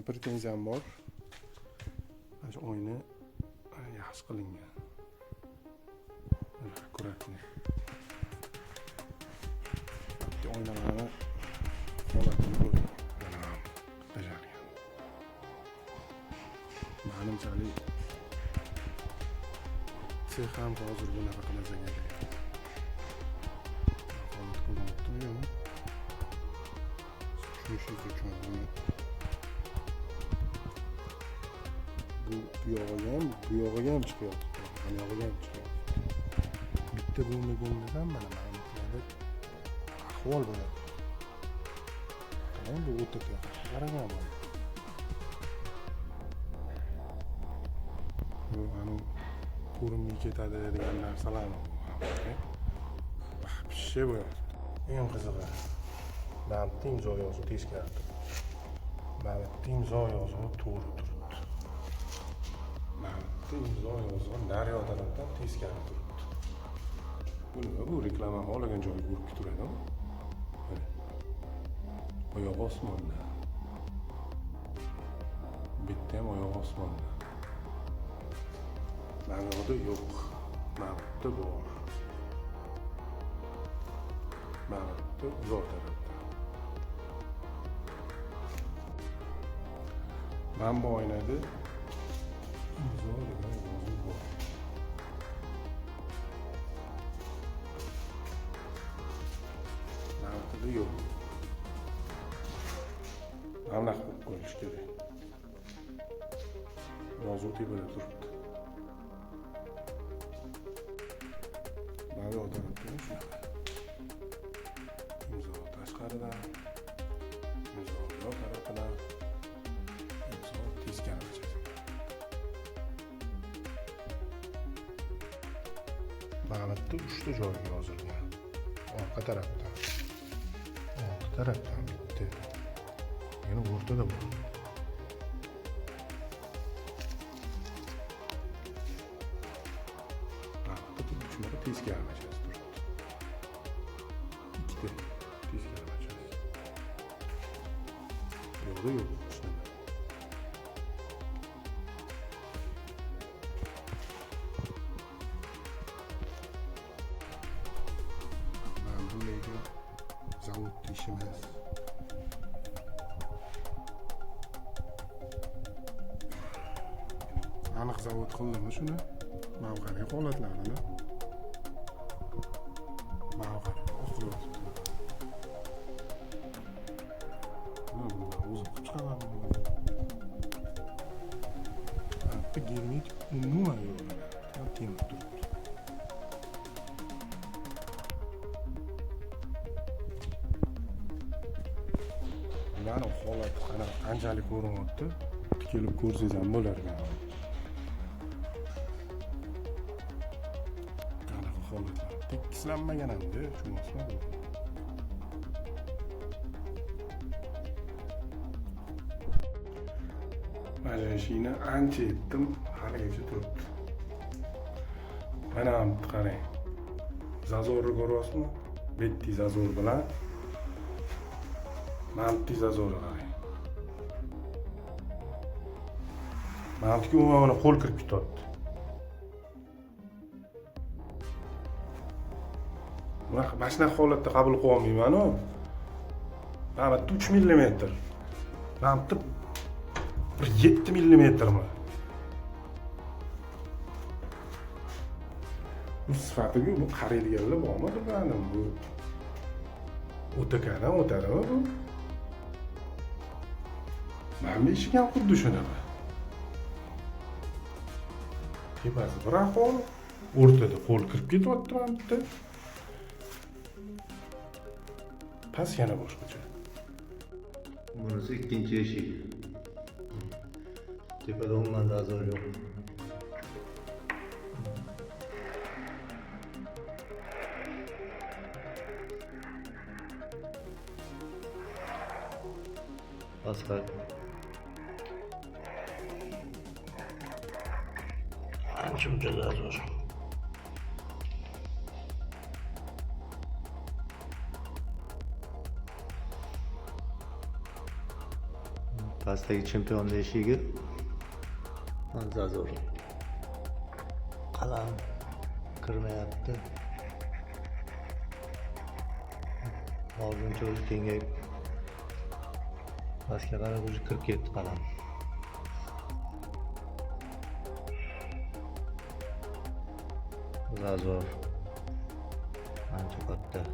pretenziyam bor. Mana shu o'yini yaxshi qilingan. Akkuratni. O'yinlarni holatini ko'ring. Bajargan. Menimchalik sex ham hozir bunaqa qilmagan ekan. Holat ko'ryaptimi? Tushunish uchun bu yog'iga ham chiqyapti. Yog'iga ham chiqyapti. Bitta bo'lmaganida ham mana ahvol bo'ladi. Qarang, bu o'ta katta. Qarang ham. Bu anu ko'rinmay ketadi degan narsalarni pishe bo'lyapti. Eng qizig'i, mana bitta imzo yozuvi teskari turibdi. Mana bitta imzo yozuvi to'g'ri turibdi. Mana bitta imzo yozuvi daryo tarafdan teskari turibdi. Bu reklama olagan joyiga urib turadimi? Oyoq osmonda. Bitta ham oyoq osmonda. Ma'noda yo'q. Ma'noda bor. Ma'noda uzoq tarafda. Mana bu oynada imzo degan yozuv bor. Ma'noda yo'q. Mana qilib ko'rish kerak. Yozuv tepada turibdi. Mana o'tiribdi shunaqa. Imzo tashqaridan, imzo yo'q tarafidan, imzo teskarigacha. Mana bitta 3 ta joyga yozilgan. Orqa tarafdan. Orqa tarafdan bitta. Yana o'rtada bor. Shunaqa teskari machasi turibdi. Ikkita teskari machasi. Yo'qda yo'q. Mana bunga zavod ishimiz. Aniq zavod qildimi shuni? Mana qarang holatlarini. Mana qarang, o'qiyapti. Mana o'zi chiqaradi. Bitta germet umuman yo'q. Temir turibdi. Mana holat qanchalik ko'rinyapti? Tikilib ko'rsangiz ham bo'lar ekan. Tekislanmagan hamda tushunasizmi? Mana ishini ancha etdim, haligacha turibdi. Mana bu qarang. Zazorni ko'ryapsizmi? Bitta zazor bilan mana bitta zazorni qarang. Mana bu mana qo'l kirib ketyapti. Mana shunaqa holatda qabul qila olmayman-ku. Mana 3 mm. Mana bu 7 mm. Bu sifatiga bu qaraydiganlar bormi bilmadim bu. O'takadan o'tadimi bu? Mana eshik ham xuddi shunaqa. Tepasi bir ahvol, o'rtada qo'l kirib ketyapti mana bitta. Pas yana boshqacha. Bunisi ikkinchi eshik. Tepada umuman zazor yo'q. Pastqa. Ancha zazor. pastdagi chempionlar eshigi zazor. Qalam kirmayapti. Oldincha o'zi kengayib pastga qarab o'zi kirib ketdi qalam. Zazor ancha katta.